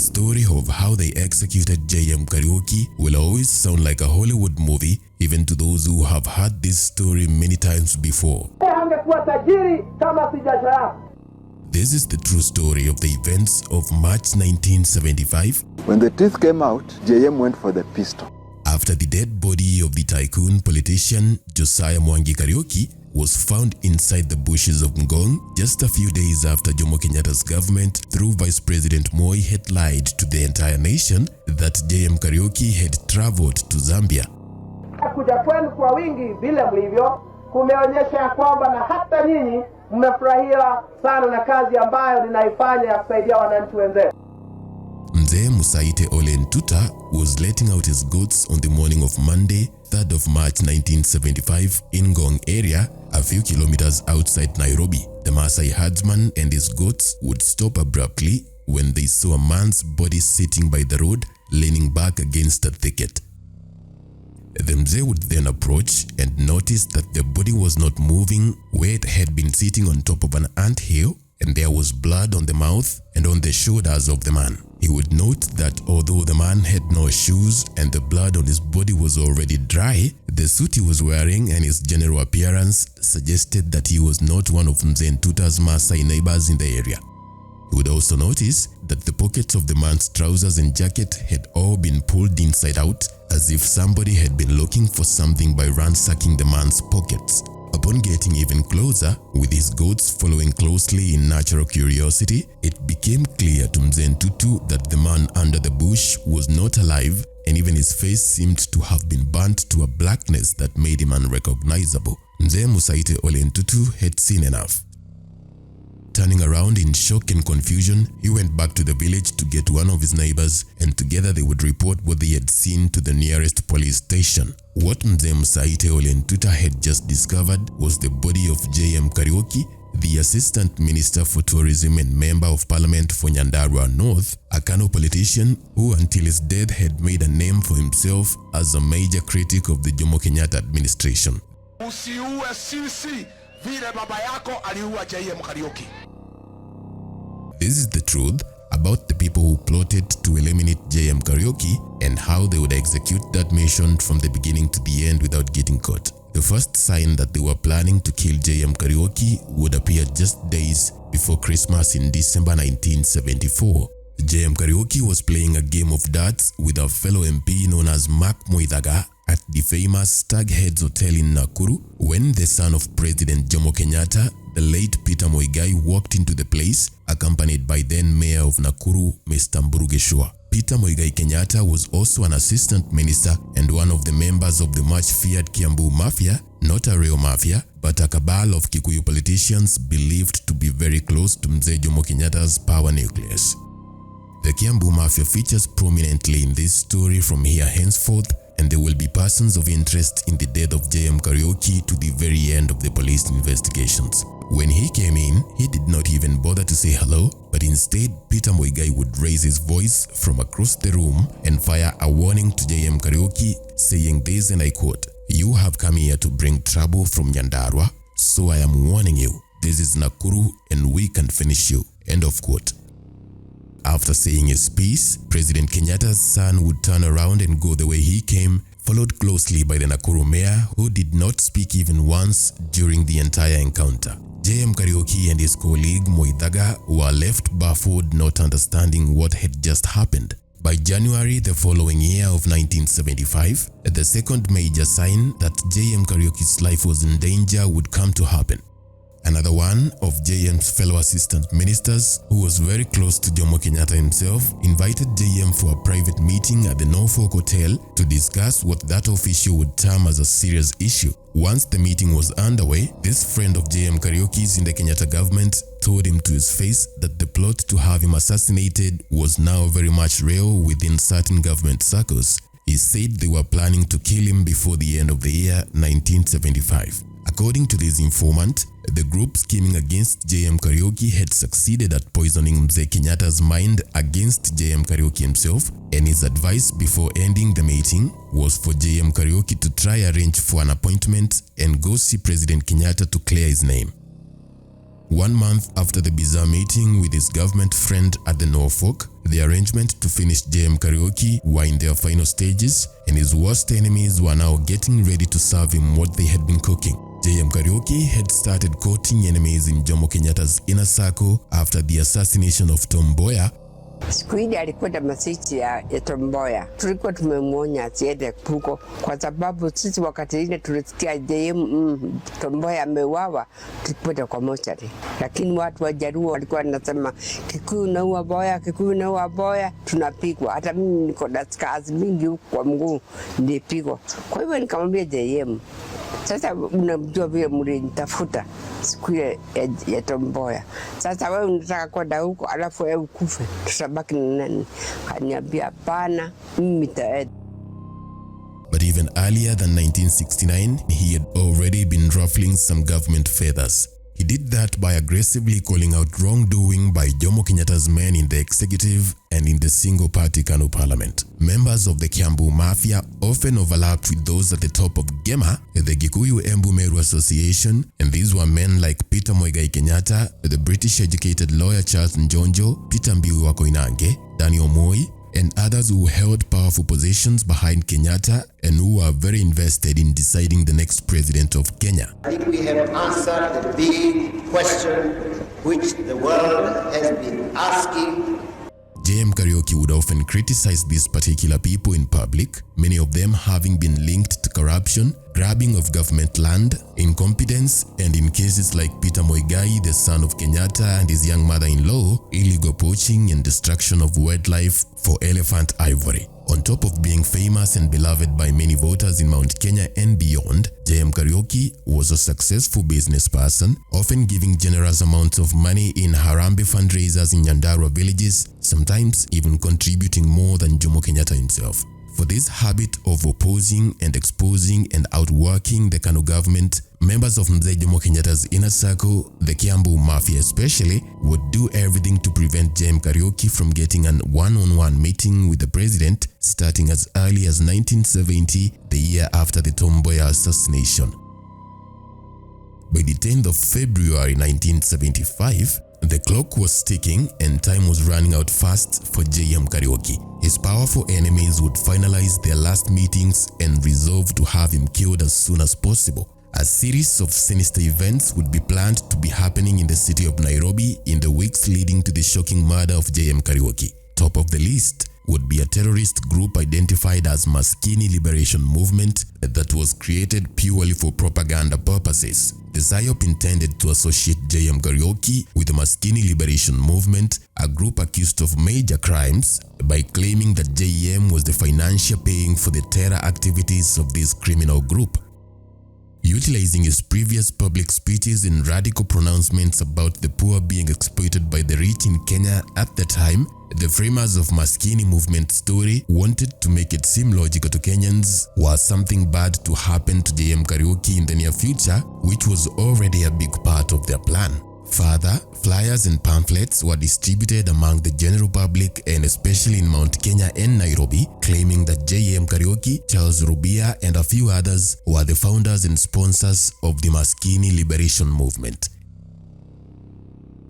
story of how they executed JM Kariuki will always sound like a Hollywood movie, even to those who have heard this story many times before. This is the true story of the events of March 1975. When the teeth came out, JM went for the pistol. After the dead body of the tycoon politician Josiah Mwangi Kariuki was found inside the bushes of Ngong just a few days after Jomo Kenyatta's government, through Vice President Moi, had lied to the entire nation that JM Kariuki had traveled to Zambia. Kuja kwenu kwa wingi vile mlivyo kumeonyesha kwamba na hata nyinyi mmefurahia sana na kazi ambayo ninaifanya ya kusaidia wananchi wenzetu. Mzee Musaite Ole Ntuta was letting out his goats on the morning of Monday, 3rd of March 1975 in Ngong area, a few kilometers outside Nairobi. The Maasai herdsman and his goats would stop abruptly when they saw a man's body sitting by the road, leaning back against a thicket. The Mzee would then approach and notice that the body was not moving where it had been sitting on top of an anthill, and there was blood on the mouth and on the shoulders of the man. He would note that although the man had no shoes and the blood on his body was already dry, the suit he was wearing and his general appearance suggested that he was not one of Mzee Ntuta's Maasai neighbors in the area. He would also notice that the pockets of the man's trousers and jacket had all been pulled inside out, as if somebody had been looking for something by ransacking the man's pockets. Upon getting even closer, with his goats following closely in natural curiosity, it became clear to Mzee Ntutu that the man under the bush was not alive, and even his face seemed to have been burnt to a blackness that made him unrecognizable. Mzee Musaite Ole Ntutu had seen enough. Turning around in shock and confusion, he went back to the village to get one of his neighbors, and together they would report what they had seen to the nearest police station. What Mzee Musaite Ole Ntuta had just discovered was the body of JM Kariuki, the Assistant Minister for Tourism and Member of Parliament for Nyandarua North, a Kano politician who until his death had made a name for himself as a major critic of the Jomo Kenyatta administration. Usiue sisi vile baba yako aliua JM Kariuki. This is the truth about the people who plotted to eliminate JM Kariuki and how they would execute that mission from the beginning to the end without getting caught. The first sign that they were planning to kill JM Kariuki would appear just days before Christmas in December 1974. JM Kariuki was playing a game of darts with a fellow MP known as Mark Moithaga at the famous Stag Heads Hotel in Nakuru when the son of President Jomo Kenyatta, the late Peter Muigai, walked into the place, accompanied by then Mayor of Nakuru, Mr. Mburugeshua. Peter Muigai Kenyatta was also an assistant minister and one of the members of the much-feared Kiambu Mafia, not a real mafia, but a cabal of Kikuyu politicians believed to be very close to Mzee Jomo Kenyatta's power nucleus. The Kiambu Mafia features prominently in this story from here henceforth, and there will be persons of interest in the death of JM Kariuki to the very end of the police investigations. When he came in, he did not even bother to say hello, but instead Peter Muigai would raise his voice from across the room and fire a warning to JM Kariuki, saying this, and I quote, "You have come here to bring trouble from Nyandarua, so I am warning you. This is Nakuru and we can finish you." End of quote. After saying his piece, President Kenyatta's son would turn around and go the way he came, followed closely by the Nakuru mayor, who did not speak even once during the entire encounter. JM Kariuki and his colleague Moithaga were left baffled, not understanding what had just happened. By January the following year of 1975, the second major sign that JM Kariuki's life was in danger would come to happen. Another one of JM's fellow assistant ministers, who was very close to Jomo Kenyatta himself, invited JM for a private meeting at the Norfolk Hotel to discuss what that official would term as a serious issue. Once the meeting was underway, this friend of JM Kariuki's in the Kenyatta government told him to his face that the plot to have him assassinated was now very much real within certain government circles. He said they were planning to kill him before the end of the year 1975. According to this informant, the group scheming against JM Kariuki had succeeded at poisoning Mzee Kenyatta's mind against JM Kariuki himself, and his advice before ending the meeting was for JM Kariuki to try arrange for an appointment and go see President Kenyatta to clear his name. 1 month after the bizarre meeting with his government friend at the Norfolk, the arrangement to finish JM Kariuki were in their final stages, and his worst enemies were now getting ready to serve him what they had been cooking. JM Kariuki had started courting enemies in Jomo Kenyatta's inner circle after the assassination of Tom Mboya. Siku ile alikuwa na masichi ya Tom Mboya. Tulikuwa tumemwonya asiende huko kwa sababu sisi wakati ile tulisikia JM Tom Mboya ameuawa, tulikwenda kwa mochari. Lakini watu wa Jaruo walikuwa wanasema Kikuyu naua Mboya, Kikuyu naua Mboya, tunapigwa. Hata mimi niko na scars mingi huko kwa mguu nilipigwa. Kwa hivyo nikamwambia JM, sasa unamjua vile mlinitafuta siku ile ya Tom Mboya. Sasa wewe unataka kwenda huko alafu wewe ukufe. Tutabaki na nani? Kaniambia hapana, mimi nitaenda. But even earlier than 1969, he had already been ruffling some government feathers. He did that by aggressively calling out wrongdoing by Jomo Kenyatta's men in the executive and in the single-party KANU parliament. Members of the Kiambu Mafia often overlapped with those at the top of Gema, the Gikuyu Embu Meru Association, and these were men like Peter Moigai Kenyatta, the British-educated lawyer Charles Njonjo, Peter Mbiu wa Koinange, Daniel Moi, and others who held powerful positions behind Kenyatta and who are very invested in deciding the next president of Kenya. I think we have answered the big question which the world has been asking. JM Kariuki would often criticize these particular people in public, many of them having been linked to corruption, grabbing of government land, incompetence, and in cases like Peter Moigai, the son of Kenyatta, and his young mother-in-law, illegal poaching and destruction of wildlife for elephant ivory. On top of being famous and beloved by many voters in Mount Kenya and beyond, JM Kariuki was a successful business person, often giving generous amounts of money in Harambee fundraisers in Nyandarua villages, sometimes even contributing more than Jomo Kenyatta himself. For this habit of opposing and exposing and outworking the KANU government, members of Mzee Jomo Kenyatta's inner circle, the Kiambu Mafia especially, would do everything to prevent JM Kariuki from getting an one-on-one meeting with the president, starting as early as 1970, the year after the Tom Mboya assassination. By the 10th of February 1975, the clock was ticking and time was running out fast for JM Kariuki. His powerful enemies would finalize their last meetings and resolve to have him killed as soon as possible. A series of sinister events would be planned to be happening in the city of Nairobi in the weeks leading to the shocking murder of JM Kariuki. Top of the list would be a terrorist group identified as Maskini Liberation Movement that was created purely for propaganda purposes. The PSYOP intended to associate JM Kariuki with the Maskini Liberation Movement, a group accused of major crimes, by claiming that JM was the financier paying for the terror activities of this criminal group. Utilizing his previous public speeches and radical pronouncements about the poor being exploited by the rich in Kenya at the time, the framers of Maskini movement story wanted to make it seem logical to Kenyans were something bad to happen to JM Kariuki in the near future, which was already a big part of their plan. Further, flyers and pamphlets were distributed among the general public and especially in Mount Kenya and Nairobi, claiming that JM Kariuki, Charles Rubia, and a few others were the founders and sponsors of the Maskini Liberation Movement.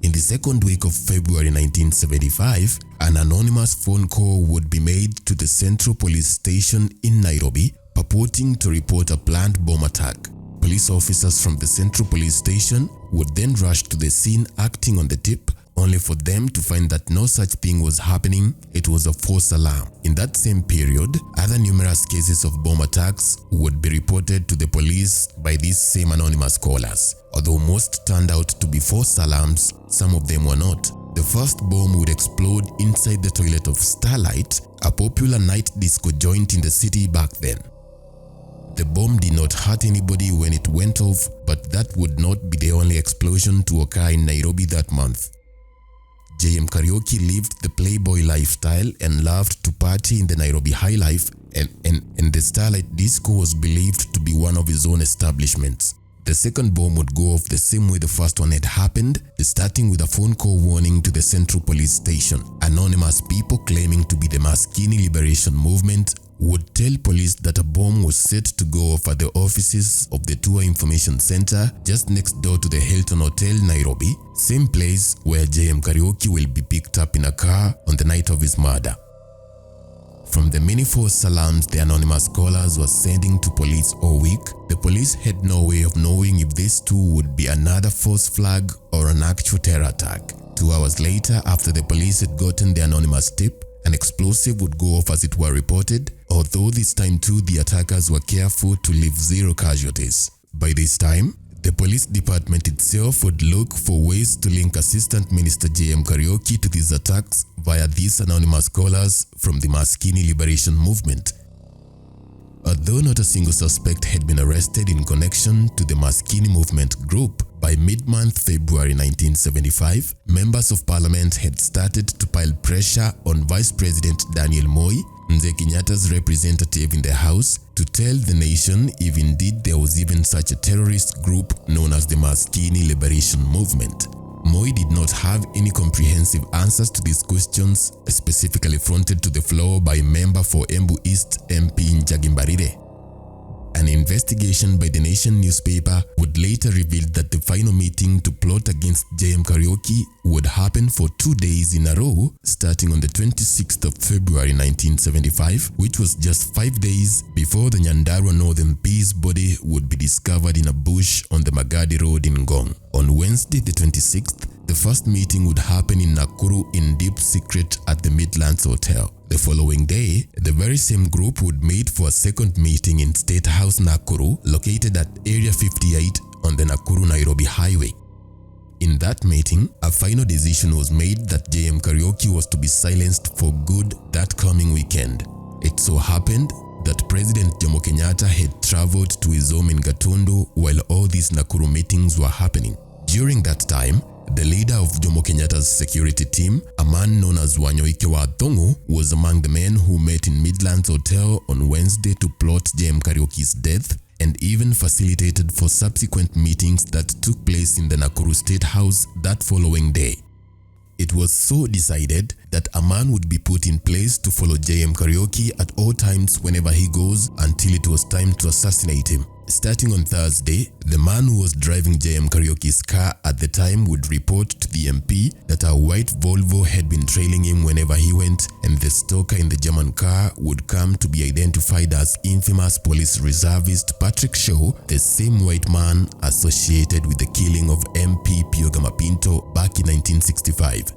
In the second week of February 1975, an anonymous phone call would be made to the Central Police Station in Nairobi, purporting to report a planned bomb attack. Police officers from the Central Police Station would then rush to the scene acting on the tip, only for them to find that no such thing was happening. It was a false alarm. In that same period, other numerous cases of bomb attacks would be reported to the police by these same anonymous callers. Although most turned out to be false alarms, some of them were not. The first bomb would explode inside the toilet of Starlight, a popular night disco joint in the city back then. The bomb did not hurt anybody when it went off, but that would not be the only explosion to occur in Nairobi that month. JM Kariuki lived the playboy lifestyle and loved to party in the Nairobi high life, and the Starlight Disco was believed to be one of his own establishments. The second bomb would go off the same way the first one had happened, starting with a phone call warning to the Central Police Station. Anonymous people claiming to be the Maskini Liberation Movement would tell police that a bomb was set to go off at the offices of the Tour Information Center just next door to the Hilton Hotel, Nairobi, same place where JM Kariuki will be picked up in a car on the night of his murder. From the many false alarms the anonymous callers were sending to police all week, the police had no way of knowing if this too would be another false flag or an actual terror attack. 2 hours later, after the police had gotten the anonymous tip, an explosive would go off as it were reported, although this time too the attackers were careful to leave 0 casualties. By this time, the police department itself would look for ways to link Assistant Minister JM Kariuki to these attacks via these anonymous callers from the Maskini Liberation Movement. Although not a single suspect had been arrested in connection to the Maskini movement group, by mid-month February 1975, members of parliament had started to pile pressure on Vice President Daniel Moi, Mzee Kenyatta's representative in the House, to tell the nation if indeed there was even such a terrorist group known as the Maskini Liberation Movement. Moi did not have any comprehensive answers to these questions, specifically fronted to the floor by member for Embu East MP Njagimbarire. An investigation by the Nation newspaper would later reveal that the final meeting to plot against JM Kariuki would happen for 2 days in a row, starting on the 26th of February 1975, which was just 5 days before the Nyandarua Northern P's body would be discovered in a bush on the Magadi Road in Ngong. On Wednesday the 26th, the first meeting would happen in Nakuru in deep secret at the Midlands Hotel. The following day, the very same group would meet for a second meeting in State House Nakuru, located at Area 58 on the Nakuru-Nairobi Highway. In that meeting, a final decision was made that JM Kariuki was to be silenced for good that coming weekend. It so happened that President Jomo Kenyatta had traveled to his home in Gatundu while all these Nakuru meetings were happening. During that time, the leader of Jomo Kenyatta's security team, a man known as Wanyoike wa Thongo, was among the men who met in Midlands Hotel on Wednesday to plot JM Kariuki's death, and even facilitated for subsequent meetings that took place in the Nakuru State House that following day. It was so decided that a man would be put in place to follow JM Kariuki at all times whenever he goes until it was time to assassinate him. Starting on Thursday, the man who was driving JM Kariuki's car at the time would report to the MP that a white Volvo had been trailing him whenever he went, and the stalker in the German car would come to be identified as infamous police reservist Patrick Shaw, the same white man associated with the killing of MP Piogama Pinto back in 1965.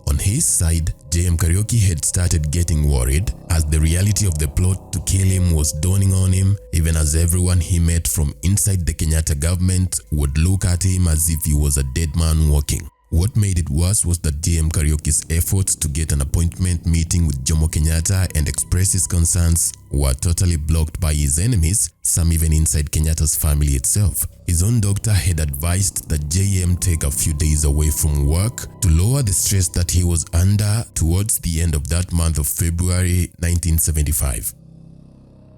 On his side, JM Kariuki had started getting worried as the reality of the plot to kill him was dawning on him, even as everyone he met from inside the Kenyatta government would look at him as if he was a dead man walking. What made it worse was that JM Kariuki's efforts to get an appointment meeting with Jomo Kenyatta and express his concerns were totally blocked by his enemies, some even inside Kenyatta's family itself. His own doctor had advised that JM take a few days away from work to lower the stress that he was under towards the end of that month of February 1975.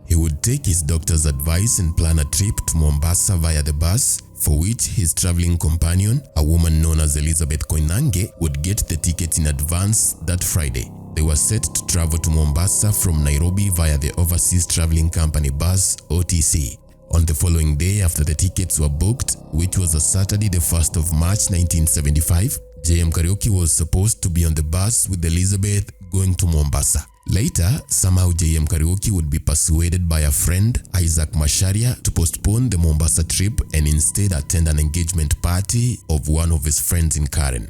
He would take his doctor's advice and plan a trip to Mombasa via the bus, for which his traveling companion, a woman known as Elizabeth Koinange, would get the tickets in advance that Friday. They were set to travel to Mombasa from Nairobi via the Overseas Traveling Company bus, OTC. On the following day after the tickets were booked, which was a Saturday the 1st of March 1975, JM Kariuki was supposed to be on the bus with Elizabeth going to Mombasa. Later, somehow JM Kariuki would be persuaded by a friend, Isaac Masharia, to postpone the Mombasa trip and instead attend an engagement party of one of his friends in Karen.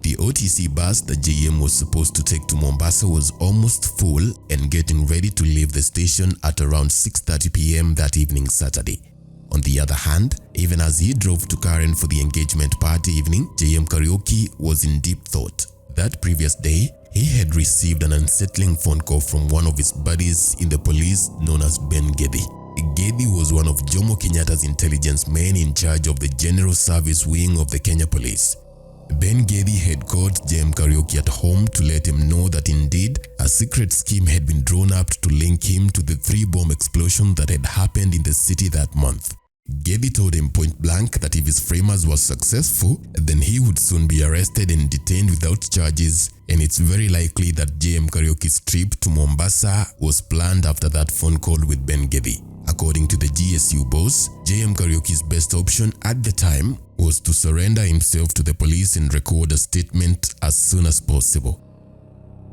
The OTC bus that JM was supposed to take to Mombasa was almost full and getting ready to leave the station at around 6:30 p.m. that evening Saturday. On the other hand, even as he drove to Karen for the engagement party evening, JM Kariuki was in deep thought. That previous day, he had received an unsettling phone call from one of his buddies in the police known as Ben Gedhi. Gedhi was one of Jomo Kenyatta's intelligence men in charge of the General Service Wing of the Kenya Police. Ben Gedhi had called JM Kariuki at home to let him know that indeed a secret scheme had been drawn up to link him to the 3-bomb explosion that had happened in the city that month. Geddy told him point blank that if his framers were successful, then he would soon be arrested and detained without charges, and it's very likely that JM Kariuki's trip to Mombasa was planned after that phone call with Ben Geddy. According to the GSU boss, JM Kariuki's best option at the time was to surrender himself to the police and record a statement as soon as possible.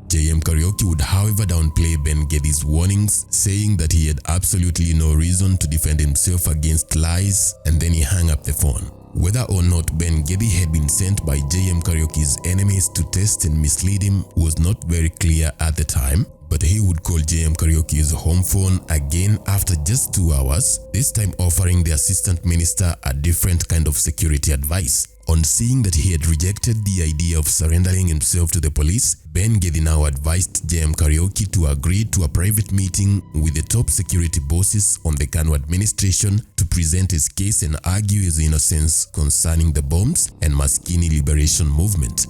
JM Kariuki would however downplay Ben Geddy's warnings, saying that he had absolutely no reason to defend himself against lies, and then he hung up the phone. Whether or not Ben Geddy had been sent by JM Kariuki's enemies to test and mislead him was not very clear at the time, but he would call JM Kariuki's home phone again after just 2 hours, this time offering the assistant minister a different kind of security advice. On seeing that he had rejected the idea of surrendering himself to the police, Ben Geddy now advised JM Kariuki to agree to a private meeting with the top security bosses on the KANU administration to present his case and argue his innocence concerning the bombs and Maskini liberation movement.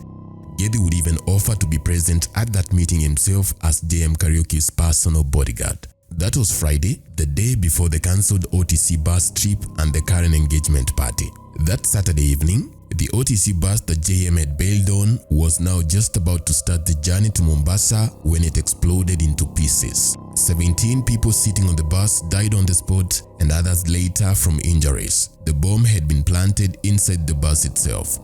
Geddy would even offer to be present at that meeting himself as JM Kariuki's personal bodyguard. That was Friday, the day before the cancelled OTC bus trip and the Karen engagement party. That Saturday evening, the OTC bus that JM had bailed on was now just about to start the journey to Mombasa when it exploded into pieces. 17 people sitting on the bus died on the spot and others later from injuries. The bomb had been planted inside the bus itself.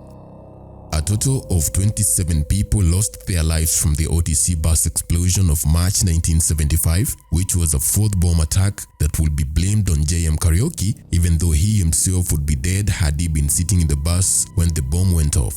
A total of 27 people lost their lives from the OTC bus explosion of March 1975, which was a fourth bomb attack that would be blamed on JM Kariuki, even though he himself would be dead had he been sitting in the bus when the bomb went off.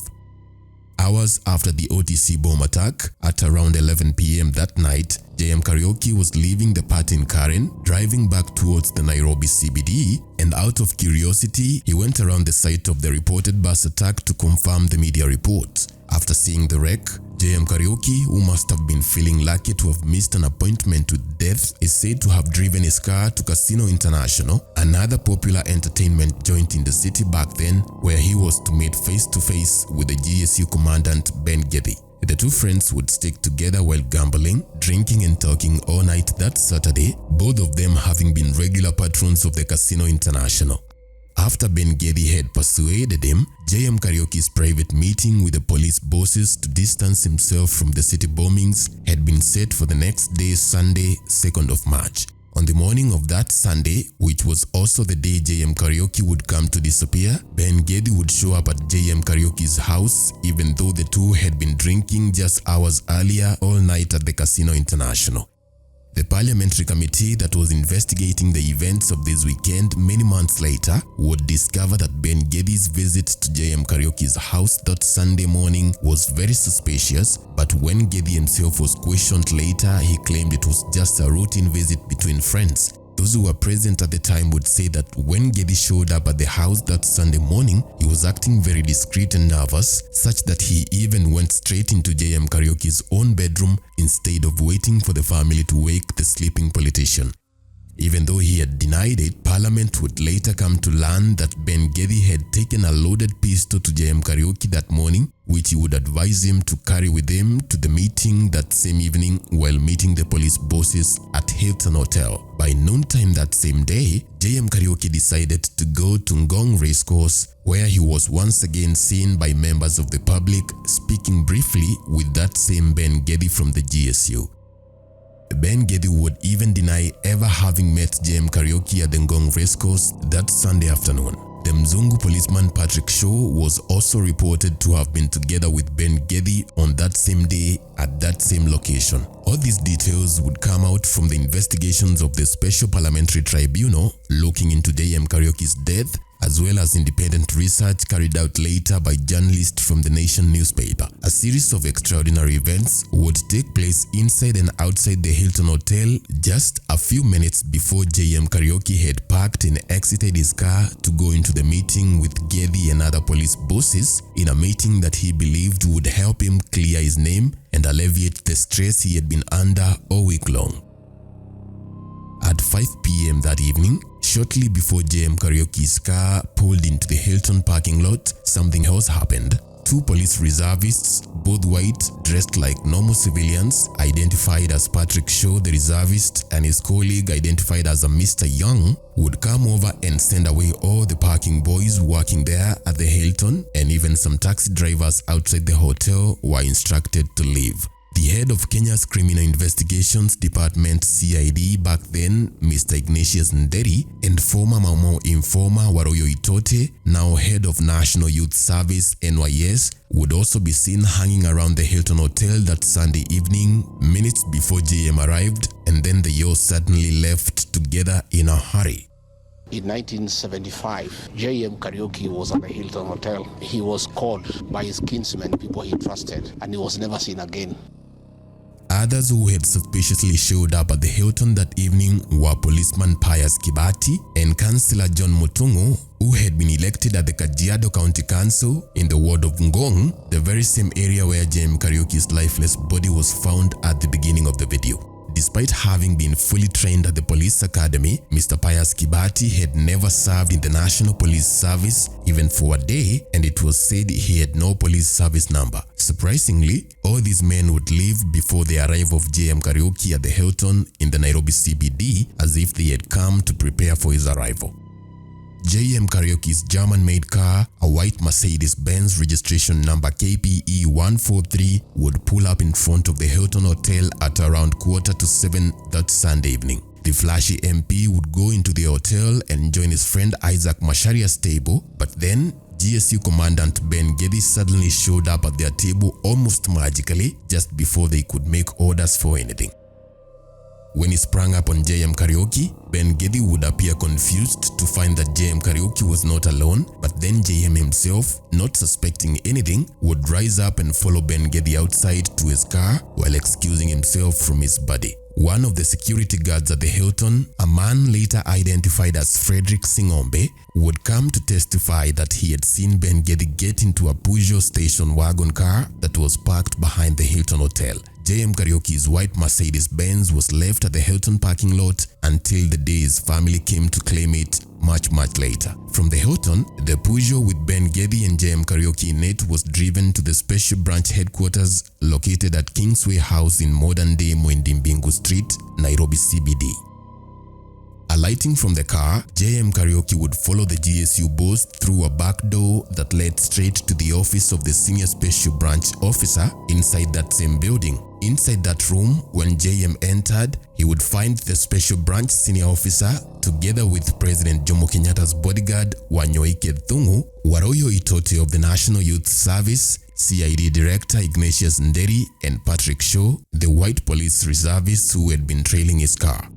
Hours after the OTC bomb attack, at around 11 p.m. that night, JM Kariuki was leaving the party in Karen, driving back towards the Nairobi CBD, and out of curiosity, he went around the site of the reported bus attack to confirm the media report. After seeing the wreck, JM Kariuki, who must have been feeling lucky to have missed an appointment with death, is said to have driven his car to Casino International, another popular entertainment joint in the city back then, where he was to meet face-to-face with the GSU commandant Ben Geddy. The two friends would stick together while gambling, drinking and talking all night that Saturday, both of them having been regular patrons of the Casino International. After Ben Geddy had persuaded him, JM Kariuki's private meeting with the police bosses to distance himself from the city bombings had been set for the next day, Sunday, 2nd of March. On the morning of that Sunday, which was also the day JM Kariuki would come to disappear, Ben Geddy would show up at JM Kariuki's house, even though the two had been drinking just hours earlier all night at the Casino International. The Parliamentary committee that was investigating the events of this weekend many months later would discover that Ben Geddy's visit to JM Kariuki's house that Sunday morning was very suspicious, but when Geddy himself was questioned later, he claimed it was just a routine visit between friends. Those who were present at the time would say that when Geddy showed up at the house that Sunday morning, he was acting very discreet and nervous, such that he even went straight into JM Kariuki's own bedroom instead of waiting for the family to wake the sleeping politician. Even though he had denied it, Parliament would later come to learn that Ben Geddy had taken a loaded pistol to JM Kariuki that morning, which he would advise him to carry with him to the meeting that same evening while meeting the police bosses at Hilton Hotel. By noontime that same day, JM Kariuki decided to go to Ngong Racecourse, where he was once again seen by members of the public speaking briefly with that same Ben Geddy from the GSU. Ben Geddy would even deny ever having met JM Kariuki at the Ngong Racecourse that Sunday afternoon. The Mzungu policeman Patrick Shaw was also reported to have been together with Ben Geddy on that same day at that same location. All these details would come out from the investigations of the Special Parliamentary Tribunal looking into JM Kariuki's death, as well as independent research carried out later by journalists from the Nation newspaper. A series of extraordinary events would take place inside and outside the Hilton Hotel just a few minutes before JM Kariuki had parked and exited his car to go into the meeting with Geddy and other police bosses, in a meeting that he believed would help him clear his name and alleviate the stress he had been under all week long. At 5 p.m. that evening, shortly before JM Kariuki's car pulled into the Hilton parking lot, something else happened. Two police reservists, both white, dressed like normal civilians, identified as Patrick Shaw, the reservist, and his colleague identified as a Mr. Young, would come over and send away all the parking boys working there at the Hilton, and even some taxi drivers outside the hotel were instructed to leave. The head of Kenya's Criminal Investigations Department CID back then, Mr. Ignatius Nderi, and former Mau informer Waroyo Itote, now head of National Youth Service NYS, would also be seen hanging around the Hilton Hotel that Sunday evening, minutes before JM arrived, and then the Yo suddenly left together in a hurry. In 1975, JM Kariuki was at the Hilton Hotel. He was called by his kinsmen, people he trusted, and he was never seen again. Others who had suspiciously showed up at the Hilton that evening were Policeman Pius Kibati and Councillor John Mutungu, who had been elected at the Kajiado County Council in the ward of Ngong, the very same area where JM Kariuki's lifeless body was found at the beginning of the video. Despite having been fully trained at the police academy, Mr. Pius Kibati had never served in the National Police Service even for a day, and it was said he had no police service number. Surprisingly, all these men would leave before the arrival of JM Kariuki at the Hilton in the Nairobi CBD, as if they had come to prepare for his arrival. JM Kariuki's German-made car, a white Mercedes-Benz registration number KPE 143, would pull up in front of the Hilton Hotel at around 6:45 that Sunday evening. The flashy MP would go into the hotel and join his friend Isaac Masharia's table, but then GSU Commandant Ben Geddy suddenly showed up at their table almost magically, just before they could make orders for anything. When he sprang up on JM Kariuki, Ben Geddy would appear confused to find that JM Kariuki was not alone, but then JM himself, not suspecting anything, would rise up and follow Ben Geddy outside to his car while excusing himself from his buddy. One of the security guards at the Hilton, a man later identified as Frederick Singombe, would come to testify that he had seen Ben Geddy get into a Peugeot station wagon car that was parked behind the Hilton Hotel. JM Kariuki's white Mercedes-Benz was left at the Hilton parking lot until the day his family came to claim it much later. From the Hilton, the Peugeot with Ben Geddy and JM Kariuki in it was driven to the special branch headquarters located at Kingsway House in modern-day Mwendimbingu Street, Nairobi CBD. Alighting from the car, JM Kariuki would follow the GSU boss through a back door that led straight to the office of the Senior Special Branch Officer inside that same building. Inside that room, when JM entered, he would find the Special Branch Senior Officer together with President Jomo Kenyatta's bodyguard Wanyoike Thungu, Waroyo Itote of the National Youth Service, CID Director Ignatius Nderi, and Patrick Shaw, the white police reservist who had been trailing his car.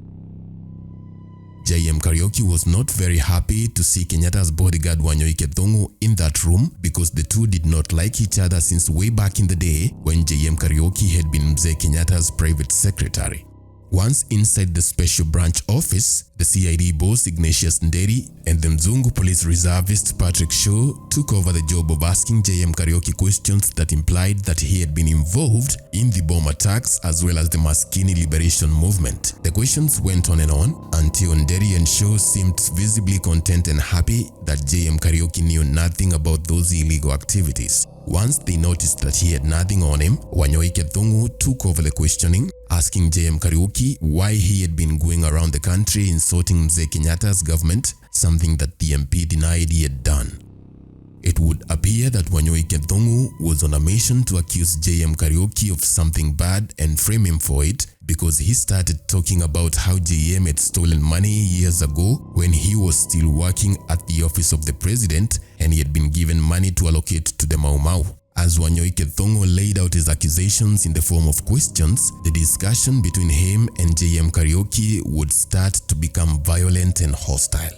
JM Kariuki was not very happy to see Kenyatta's bodyguard Wanyoike Thungu in that room because the two did not like each other since way back in the day when JM Kariuki had been Mzee Kenyatta's private secretary. Once inside the Special Branch office, the CID boss Ignatius Nderi and the Mzungu police reservist Patrick Shaw took over the job of asking JM Kariuki questions that implied that he had been involved in the bomb attacks as well as the Maskini liberation movement. The questions went on and on until Nderi and Shaw seemed visibly content and happy that JM Kariuki knew nothing about those illegal activities. Once they noticed that he had nothing on him, Wanyoike Thungu took over the questioning, asking JM Kariuki why he had been going around the country insulting Mzee Kenyatta's government, something that the MP denied he had done. It would appear that Wanyoike Thungu was on a mission to accuse JM Kariuki of something bad and frame him for it, because he started talking about how JM had stolen money years ago when he was still working at the office of the president and he had been given money to allocate to the Mau Mau. As Wanyoike Thungu laid out his accusations in the form of questions, the discussion between him and JM Kariuki would start to become violent and hostile.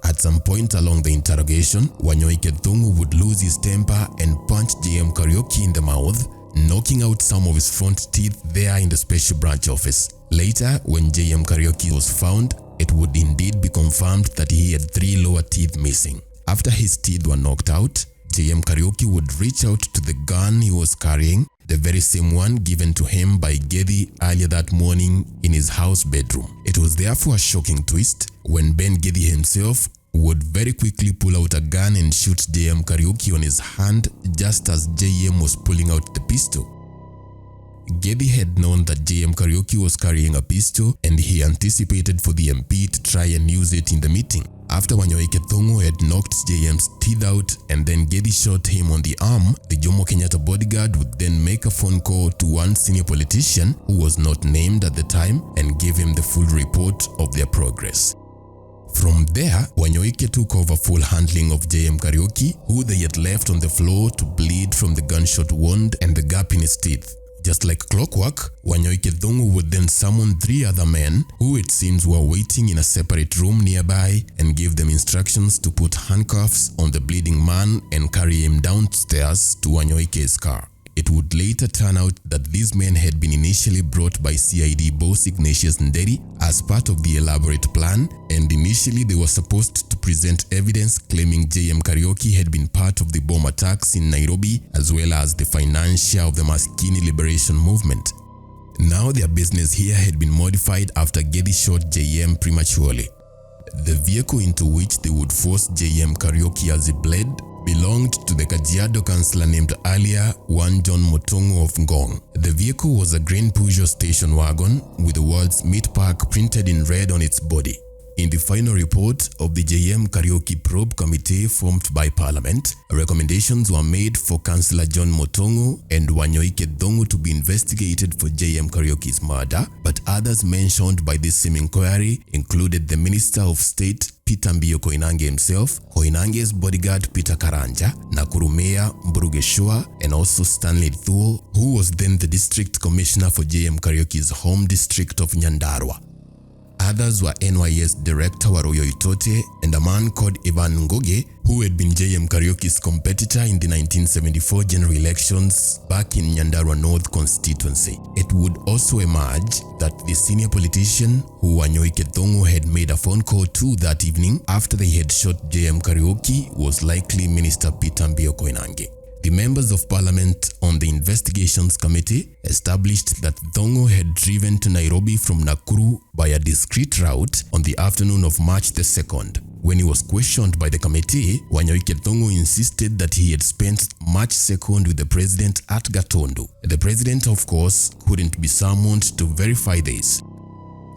At some point along the interrogation, Wanyoike Thungu would lose his temper and punch JM Kariuki in the mouth, knocking out some of his front teeth there in the Special Branch office. Later, when JM Kariuki was found, it would indeed be confirmed that he had 3 lower teeth missing. After his teeth were knocked out, JM Kariuki would reach out to the gun he was carrying, the very same one given to him by Geddy earlier that morning in his house bedroom. It was therefore a shocking twist when Ben Geddy himself would very quickly pull out a gun and shoot JM Kariuki on his hand just as JM was pulling out the pistol. Geddy had known that JM Kariuki was carrying a pistol and he anticipated for the MP to try and use it in the meeting. After Wanyoike Thongo had knocked JM's teeth out and then Geddy shot him on the arm, the Jomo Kenyatta bodyguard would then make a phone call to one senior politician who was not named at the time and give him the full report of their progress. From there, Wanyoike took over full handling of JM Kariuki, who they had left on the floor to bleed from the gunshot wound and the gap in his teeth. Just like clockwork, Wanyoike Thongo would then summon 3 other men who it seems were waiting in a separate room nearby and give them instructions to put handcuffs on the bleeding man and carry him downstairs to Wanyoike's car. It would later turn out that these men had been initially brought by CID boss Ignatius Nderi as part of the elaborate plan, and initially they were supposed to present evidence claiming JM Kariuki had been part of the bomb attacks in Nairobi as well as the financier of the Maskini Liberation Movement. Now their business here had been modified after Geddy shot JM prematurely. The vehicle into which they would force JM Kariuki as he bled belonged to the Kajiado councillor named earlier John Motongo of Ngong. The vehicle was a green Peugeot station wagon with the words Meat Park printed in red on its body. In the final report of the JM Kariuki probe committee formed by Parliament, recommendations were made for Councillor John Motongo and Wanyoike Thongo to be investigated for JM Kariuki's murder, but others mentioned by this same inquiry included the Minister of State Peter Mbio Koinange himself, Koinange's bodyguard Peter Karanja, Nakuru Mayor Mburuge Shua, and also Stanley Thuo, who was then the District Commissioner for JM Kariuki's home district of Nyandarua. Others were NYS Director Waroyo Itote and a man called Ivan Ngoge, who had been JM Kariuki's competitor in the 1974 general elections back in Nyandarua North constituency. It would also emerge that the senior politician who Wanyoike Thongo had made a phone call to that evening after they had shot JM Kariuki was likely Minister Peter Mbio Koinange. The members of Parliament on the Investigations Committee established that Thongo had driven to Nairobi from Nakuru by a discreet route on the afternoon of March the 2nd. When he was questioned by the committee, Wanyoike Thongo insisted that he had spent March 2nd with the president at Gatundu. The president, of course, couldn't be summoned to verify this.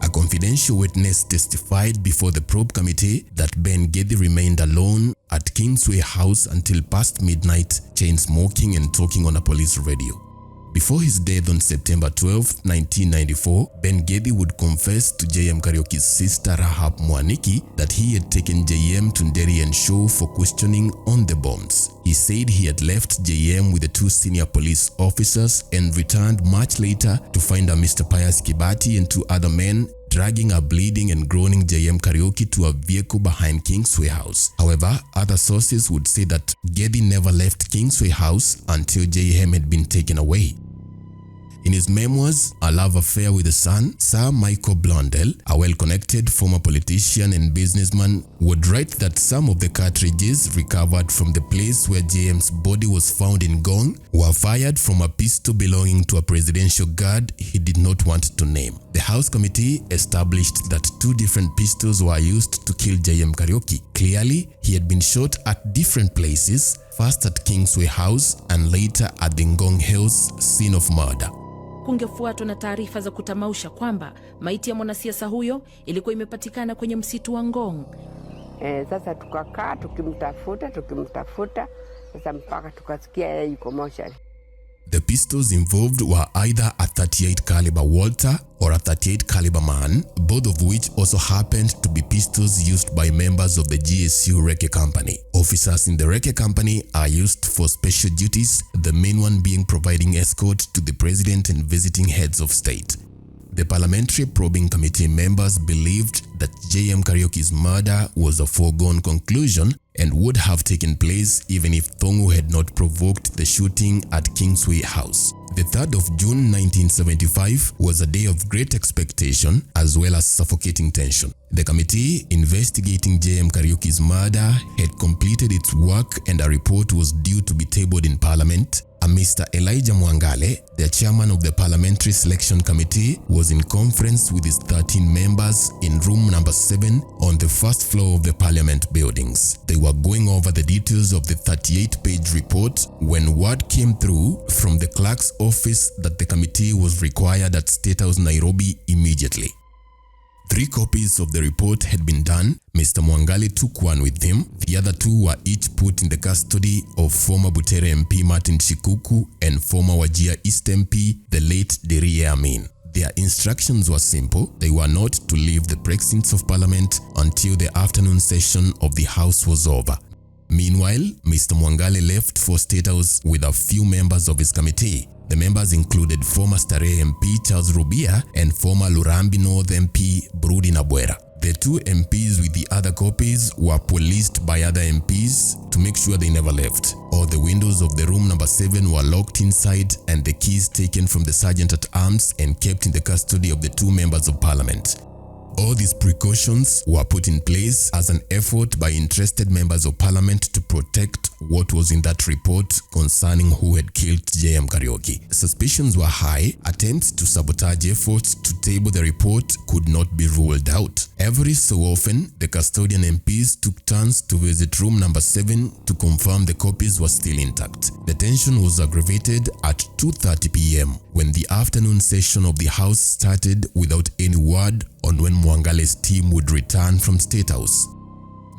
A confidential witness testified before the probe committee that Ben Geddy remained alone at Kingsway House until past midnight, chain smoking and talking on a police radio. Before his death on September 12, 1994, Ben Geddy would confess to JM Kariuki's sister Rahab Mwaniki that he had taken JM to Nderi and Show for questioning on the bombs. He said he had left JM with the 2 senior police officers and returned much later to find a Mr. Pius Kibati and 2 other men dragging a bleeding and groaning JM Kariuki to a vehicle behind Kingsway House. However, other sources would say that Geddy never left Kingsway House until JM had been taken away. In his memoirs, A Love Affair with the Sun, Sir Michael Blondell, a well-connected former politician and businessman, would write that some of the cartridges recovered from the place where JM's body was found in Ngong were fired from a pistol belonging to a presidential guard he did not want to name. The House Committee established that 2 different pistols were used to kill JM Kariuki. Clearly, he had been shot at different places, first at Kingsway House and later at the Ngong Hills scene of murder. Kungefuatwa na taarifa za kutamausha kwamba maiti ya mwanasiasa huyo ilikuwa imepatikana kwenye msitu wa Ngong. Sasa tukakaa tukimtafuta sasa mpaka tukasikia yeye yuko moshari. The pistols involved were either a 38 caliber Walter or a 38 caliber Man, both of which also happened to be pistols used by members of the GSU Recce Company. Officers in the Recce Company are used for special duties, the main one being providing escort to the president and visiting heads of state. The Parliamentary Probing Committee members believed that JM Kariuki's murder was a foregone conclusion and would have taken place even if Thongo had not provoked the shooting at Kingsway House. The 3rd of June 1975 was a day of great expectation as well as suffocating tension. The committee investigating JM Kariuki's murder had completed its work and a report was due to be tabled in Parliament A Mr. Elijah Mwangale, the chairman of the Parliamentary Selection Committee, was in conference with his 13 members in room number 7 on the first floor of the Parliament buildings. They were going over the details of the 38-page report when word came through from the clerk's office that the committee was required at State House, Nairobi immediately. 3 copies of the report had been done. Mr. Mwangale took one with him. The other 2 were each put in the custody of former Butere MP Martin Shikuku and former Wajir East MP, the late Dirie Amin. Their instructions were simple. They were not to leave the precincts of Parliament until the afternoon session of the House was over. Meanwhile, Mr. Mwangale left for State House with a few members of his committee. The members included former Starehe MP Charles Rubia and former Lurambi North MP Brudi Nabwera. The 2 MPs with the other copies were policed by other MPs to make sure they never left. All the windows of the room number 7 were locked inside and the keys taken from the sergeant at arms and kept in the custody of the 2 members of Parliament. All these precautions were put in place as an effort by interested members of Parliament to protect what was in that report concerning who had killed JM Kariuki. Suspicions were high. Attempts to sabotage efforts to table the report could not be ruled out. Every so often, the custodian MPs took turns to visit room number 7 to confirm the copies were still intact. The tension was aggravated at 2:30 p.m. when the afternoon session of the House started without any word on when Mwangale's team would return from State House.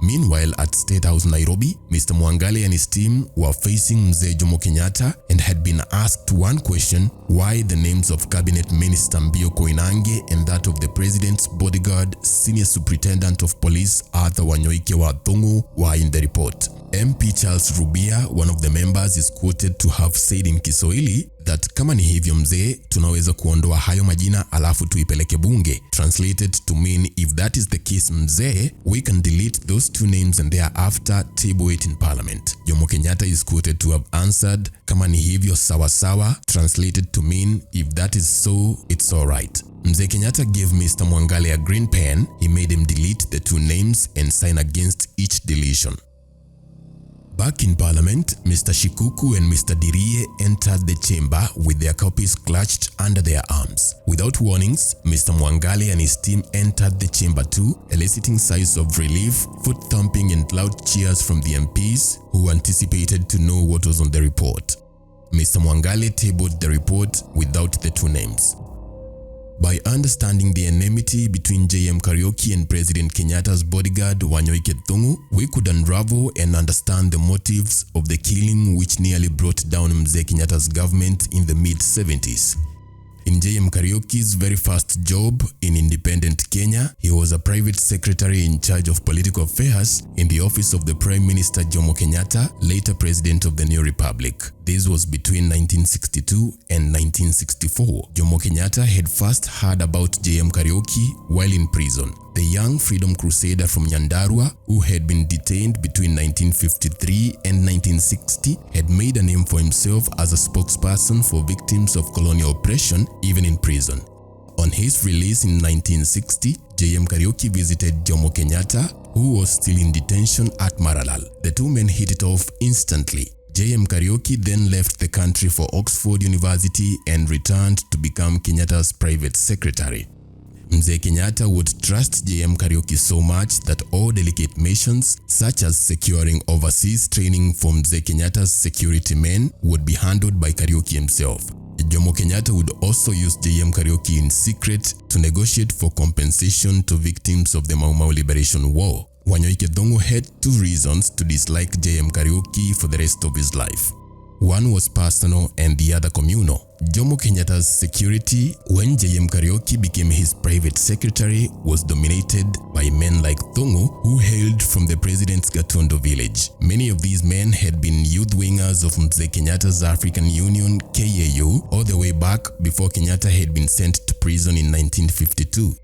Meanwhile, at State House, Nairobi, Mr. Mwangale and his team were facing Mzee Jomo Kenyatta and had been asked one question: why the names of Cabinet Minister Mbio Koinange and that of the President's bodyguard, Senior Superintendent of Police Arthur Wanyoike wa Thungu, were in the report. MP Charles Rubia, one of the members, is quoted to have said in Kiswahili that kama ni hivyo mzee, tunaweza kuondoa hayo majina alafu tuipeleke bunge. Translated to mean, if that is the case mzee, we can delete those 2 names and thereafter table it in Parliament. Jomo Kenyatta is quoted to have answered, kama ni hivyo sawa sawa, translated to mean, if that is so, it's alright. Mzee Kenyatta gave Mr. Mwangale a green pen. He made him delete the 2 names and sign against each deletion. Back in Parliament, Mr. Shikuku and Mr. Dirie entered the chamber with their copies clutched under their arms. Without warnings, Mr. Mwangale and his team entered the chamber too, eliciting sighs of relief, foot thumping and loud cheers from the MPs who anticipated to know what was on the report. Mr. Mwangale tabled the report without the 2 names. By understanding the enmity between JM Kariuki and President Kenyatta's bodyguard Wanyoike Thungu, we could unravel and understand the motives of the killing which nearly brought down Mzee Kenyatta's government in the mid-70s. In JM Kariuki's very first job in independent Kenya, he was a private secretary in charge of political affairs in the office of the Prime Minister Jomo Kenyatta, later President of the New Republic. This was between 1962 and 1964. Jomo Kenyatta had first heard about JM Kariuki while in prison. The young freedom crusader from Nyandarua, who had been detained between 1953 and 1960, had made a name for himself as a spokesperson for victims of colonial oppression, even in prison. On his release in 1960, JM Kariuki visited Jomo Kenyatta, who was still in detention at Maralal. The 2 men hit it off instantly. JM Kariuki then left the country for Oxford University and returned to become Kenyatta's private secretary. Mzee Kenyatta would trust JM Kariuki so much that all delicate missions, such as securing overseas training for Mzee Kenyatta's security men, would be handled by Kariuki himself. Jomo Kenyatta would also use JM Kariuki in secret to negotiate for compensation to victims of the Mau Mau Liberation War. Wanyoike Thungu had 2 reasons to dislike JM Kariuki for the rest of his life. One was personal and the other communal. Jomo Kenyatta's security, when JM Kariuki became his private secretary, was dominated by men like Thungu, who hailed from the president's Gatondo village. Many of these men had been youth wingers of Mzee Kenyatta's African Union (KAU) all the way back before Kenyatta had been sent to prison in 1952.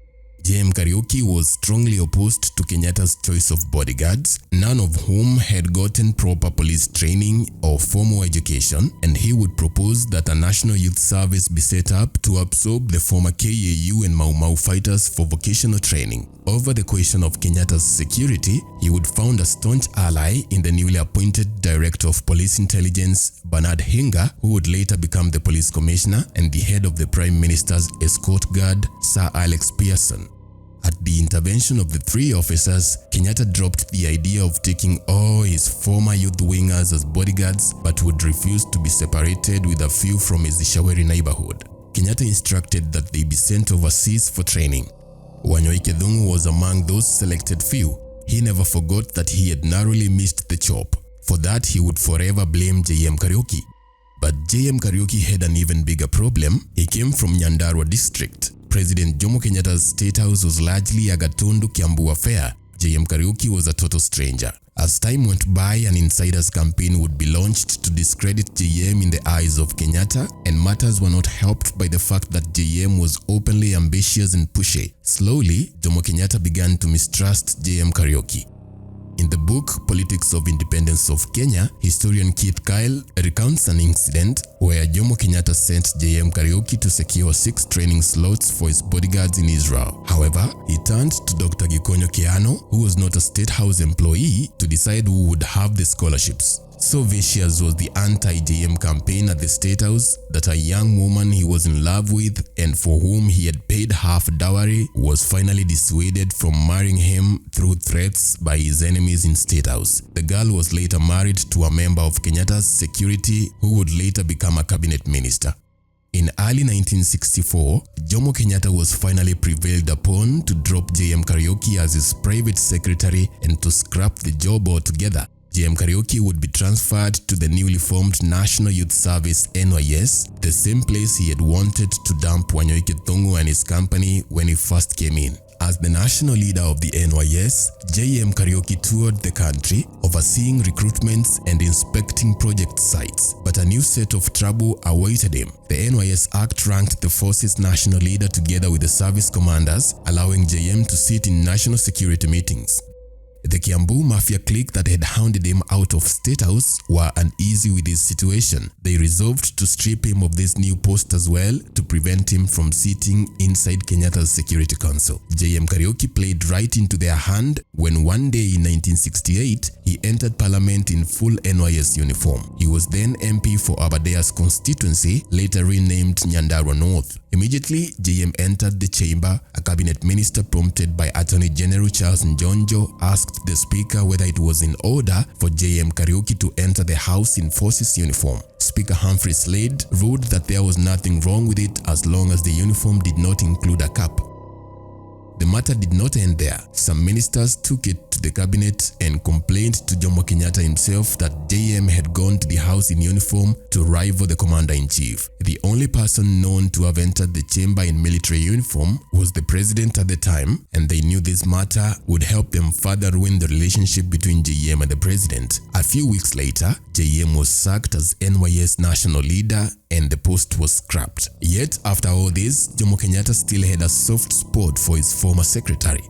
JM Kariuki was strongly opposed to Kenyatta's choice of bodyguards, none of whom had gotten proper police training or formal education, and he would propose that a national youth service be set up to absorb the former KAU and Mau Mau fighters for vocational training. Over the question of Kenyatta's security, he would found a staunch ally in the newly appointed Director of Police Intelligence, Bernard Hinga, who would later become the police commissioner and the head of the Prime Minister's escort guard, Sir Alex Pearson. At the intervention of the three officers, Kenyatta dropped the idea of taking all his former youth wingers as bodyguards, but would refuse to be separated with a few from his Ishaweri neighborhood. Kenyatta instructed that they be sent overseas for training. Wanyoike Thongo was among those selected few. He never forgot that he had narrowly missed the chop. For that, he would forever blame JM Kariuki. But JM Kariuki had an even bigger problem. He came from Nyandarua district. President Jomo Kenyatta's state house was largely a Gatundu Kiambu affair. JM Kariuki was a total stranger. As time went by, an insider's campaign would be launched to discredit JM in the eyes of Kenyatta, and matters were not helped by the fact that JM was openly ambitious and pushy. Slowly, Jomo Kenyatta began to mistrust JM Kariuki. In the book Politics of Independence of Kenya, historian Keith Kyle recounts an incident where Jomo Kenyatta sent JM Kariuki to secure 6 training slots for his bodyguards in Israel. However, he turned to Dr. Gikonyo Keano, who was not a State House employee, to decide who would have the scholarships. So vicious was the anti-JM campaign at the State House that a young woman he was in love with and for whom he had paid half dowry was finally dissuaded from marrying him through threats by his enemies in State House. The girl was later married to a member of Kenyatta's security who would later become a cabinet minister. In early 1964, Jomo Kenyatta was finally prevailed upon to drop JM Kariuki as his private secretary and to scrap the job altogether. JM Kariuki would be transferred to the newly formed National Youth Service NYS, the same place he had wanted to dump Wanyoike Thongo and his company when he first came in. As the national leader of the NYS, JM Kariuki toured the country, overseeing recruitments and inspecting project sites. But a new set of trouble awaited him. The NYS Act ranked the force's national leader together with the service commanders, allowing JM to sit in national security meetings. The Kiambu Mafia clique that had hounded him out of State House were uneasy with his situation. They resolved to strip him of this new post as well to prevent him from sitting inside Kenyatta's Security Council. JM Kariuki played right into their hand when one day in 1968, he entered Parliament in full NYS uniform. He was then MP for Abadea's constituency, later renamed Nyandarua North. Immediately, JM entered the chamber. A cabinet minister prompted by Attorney General Charles Njonjo asked the speaker whether it was in order for JM Kariuki to enter the house in forces uniform. Speaker Humphrey Slade ruled that there was nothing wrong with it as long as the uniform did not include a cap. The matter did not end there. Some ministers took it to the cabinet and complained to Jomo Kenyatta himself that JM had gone to the house in uniform to rival the commander-in-chief. The only person known to have entered the chamber in military uniform was the president at the time, and they knew this matter would help them further ruin the relationship between JM and the president. A few weeks later, JM was sacked as NYS national leader and the post was scrapped. Yet, after all this, Jomo Kenyatta still had a soft spot for his former secretary.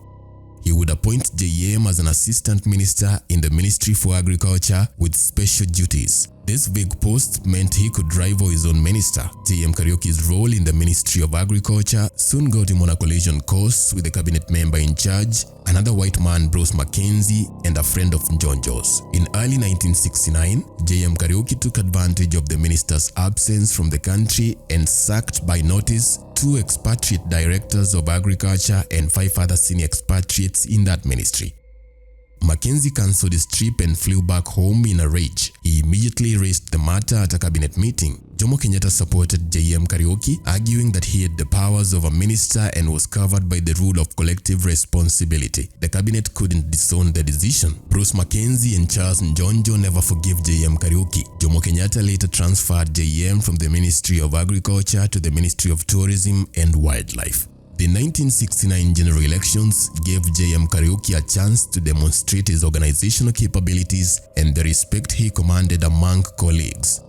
He would appoint JM as an assistant minister in the Ministry for Agriculture with special duties. This vague post meant he could rival his own minister. JM Kariuki's role in the Ministry of Agriculture soon got him on a collision course with the cabinet member in charge, another white man, Bruce Mackenzie, and a friend of Njonjo's. In early 1969, JM Kariuki took advantage of the minister's absence from the country and sacked by notice 2 expatriate directors of agriculture and 5 other senior expatriates in that ministry. Mackenzie cancelled his trip and flew back home in a rage. He immediately raised the matter at a cabinet meeting. Jomo Kenyatta supported JM Kariuki, arguing that he had the powers of a minister and was covered by the rule of collective responsibility. The cabinet couldn't disown the decision. Bruce Mackenzie and Charles Njonjo never forgave JM Kariuki. Jomo Kenyatta later transferred JM from the Ministry of Agriculture to the Ministry of Tourism and Wildlife. The 1969 general elections gave JM Kariuki a chance to demonstrate his organizational capabilities and the respect he commanded among colleagues.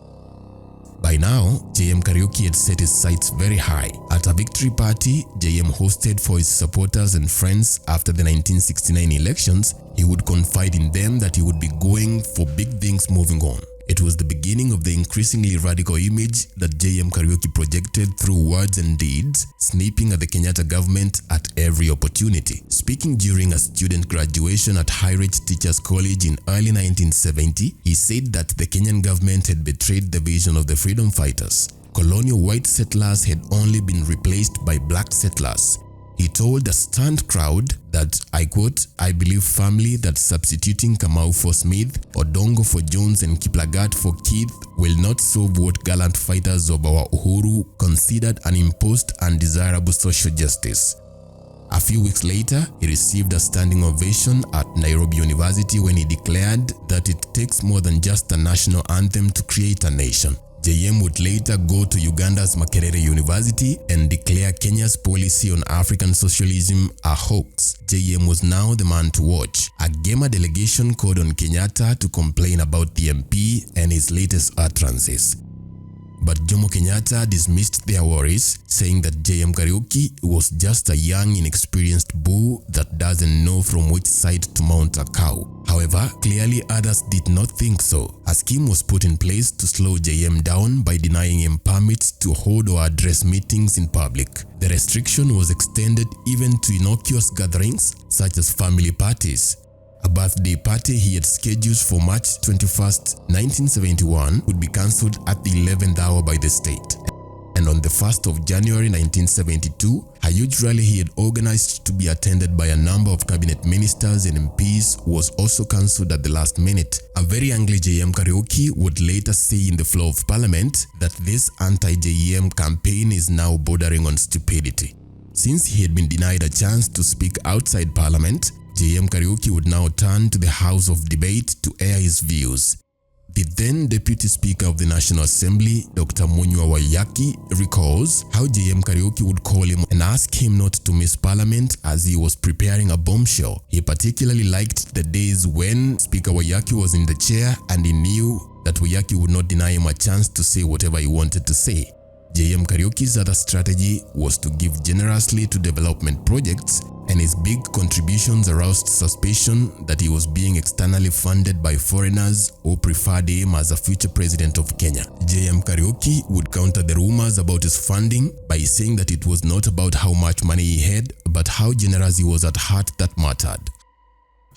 By now, JM Kariuki had set his sights very high. At a victory party JM hosted for his supporters and friends after the 1969 elections, he would confide in them that he would be going for big things moving on. It was the beginning of the increasingly radical image that JM Kariuki projected through words and deeds, sniping at the Kenyatta government at every opportunity. Speaking during a student graduation at High-Rich Teachers College in early 1970, he said that the Kenyan government had betrayed the vision of the freedom fighters. Colonial white settlers had only been replaced by black settlers. He told a stunned crowd that, I quote, "I believe firmly that substituting Kamau for Smith, Odongo for Jones and Kiplagat for Keith will not solve what gallant fighters of our Uhuru considered an imposed undesirable social justice." A few weeks later, he received a standing ovation at Nairobi University when he declared that it takes more than just a national anthem to create a nation. JM would later go to Uganda's Makerere University and declare Kenya's policy on African socialism a hoax. JM was now the man to watch. A Gema delegation called on Kenyatta to complain about the MP and his latest utterances. But Jomo Kenyatta dismissed their worries, saying that JM Kariuki was just a young, inexperienced bull that doesn't know from which side to mount a cow. However, clearly others did not think so. A scheme was put in place to slow JM down by denying him permits to hold or address meetings in public. The restriction was extended even to innocuous gatherings such as family parties. A birthday party he had scheduled for March 21st, 1971 would be cancelled at the 11th hour by the state. And on the 1st of January 1972, a huge rally he had organized to be attended by a number of cabinet ministers and MPs was also cancelled at the last minute. A very angry JM Kariuki would later say in the floor of parliament that this anti-JM campaign is now bordering on stupidity. Since he had been denied a chance to speak outside parliament, JM Kariuki would now turn to the House of Debate to air his views. The then Deputy Speaker of the National Assembly, Dr. Munywa Waiyaki, recalls how JM Kariuki would call him and ask him not to miss Parliament as he was preparing a bombshell. He particularly liked the days when Speaker Waiyaki was in the chair and he knew that Waiyaki would not deny him a chance to say whatever he wanted to say. JM Kariuki's other strategy was to give generously to development projects, and his big contributions aroused suspicion that he was being externally funded by foreigners who preferred him as a future president of Kenya. JM Kariuki would counter the rumors about his funding by saying that it was not about how much money he had, but how generous he was at heart that mattered.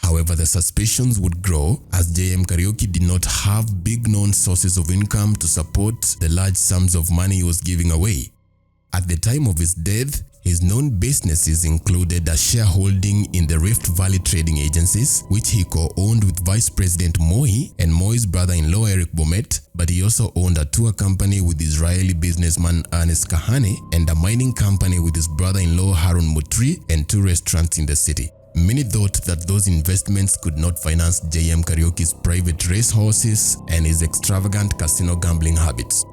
However, the suspicions would grow as JM Kariuki did not have big known sources of income to support the large sums of money he was giving away. At the time of his death, his known businesses included a shareholding in the Rift Valley Trading Agencies, which he co-owned with Vice President Moi and Moi's brother-in-law Eric Bomet, but he also owned a tour company with Israeli businessman Ernest Kahane and a mining company with his brother-in-law Harun Mutri and 2 restaurants in the city. Many thought that those investments could not finance JM Kariuki's private racehorses and his extravagant casino gambling habits.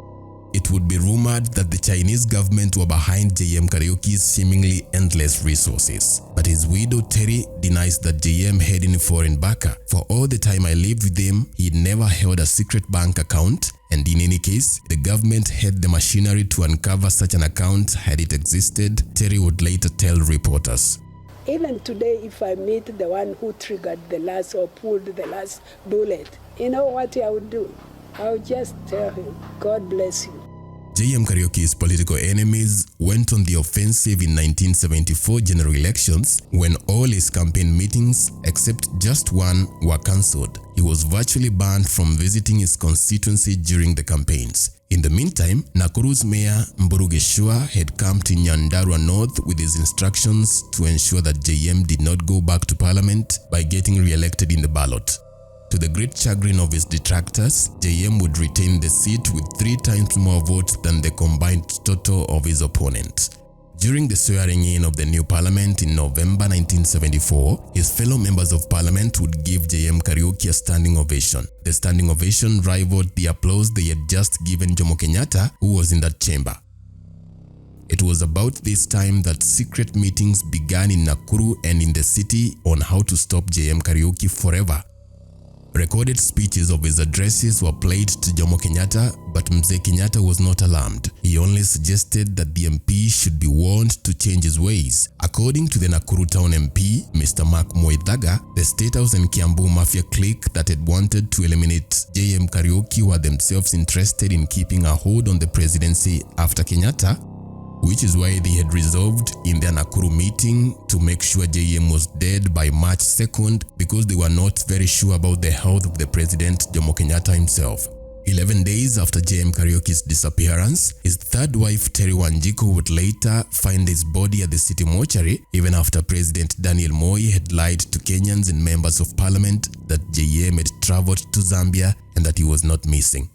It would be rumored that the Chinese government were behind JM Kariuki's seemingly endless resources. But his widow Terry denies that JM had any foreign backer. For all the time I lived with him, he'd never held a secret bank account, and in any case, the government had the machinery to uncover such an account had it existed, Terry would later tell reporters. Even today, if I meet the one who triggered the last or pulled the last bullet, you know what I would do? I would just tell him, God bless you. JM Kariuki's political enemies went on the offensive in 1974 general elections when all his campaign meetings, except just one, were cancelled. He was virtually banned from visiting his constituency during the campaigns. In the meantime, Nakuru's mayor Mburuge Shua had come to Nyandarua North with his instructions to ensure that JM did not go back to parliament by getting re-elected in the ballot. To the great chagrin of his detractors, JM would retain the seat with 3 times more votes than the combined total of his opponents. During the swearing-in of the new parliament in November 1974, his fellow members of parliament would give JM Kariuki a standing ovation. The standing ovation rivaled the applause they had just given Jomo Kenyatta, who was in that chamber. It was about this time that secret meetings began in Nakuru and in the city on how to stop JM Kariuki forever. Recorded speeches of his addresses were played to Jomo Kenyatta, but Mzee Kenyatta was not alarmed. He only suggested that the MP should be warned to change his ways. According to the Nakuru Town MP, Mr. Mark Moithaga, the State House and Kiambu Mafia clique that had wanted to eliminate JM Kariuki were themselves interested in keeping a hold on the presidency after Kenyatta, which is why they had resolved in their Nakuru meeting to make sure JM was dead by March 2nd because they were not very sure about the health of the president, Jomo Kenyatta himself. 11 days after JM Kariuki's disappearance, his third wife Terry Wanjiku would later find his body at the city mortuary, even after President Daniel Moi had lied to Kenyans and members of parliament that JM had traveled to Zambia and that he was not missing.